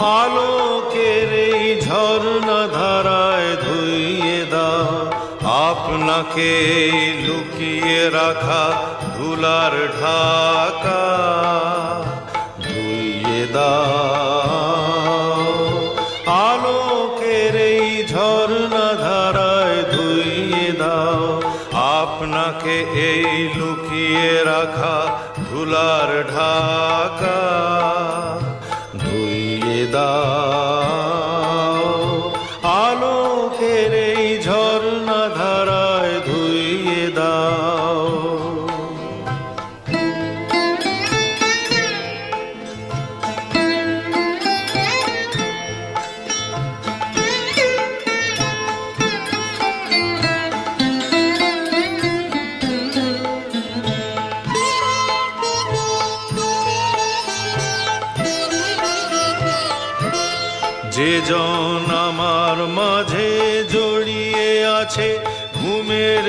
আলোকের এই ঝর্ণা ধারায় ধুইয়ে দাও আপনাকে লুকিয়ে রাখা ধুলার ঢাকা, ধুইয়ে দাও আলোকের এই ঝর্ণা ধারায় ধুইয়ে দাও আপনাকে এই লুকিয়ে রাখা ধুলার ঢাকা, ধুইয়ে দাও আলোকের এই ঝর্ণা ধারায় ধুইয়ে দাও। যে জন আমার মাঝে জড়িয়ে আছে ঘুমের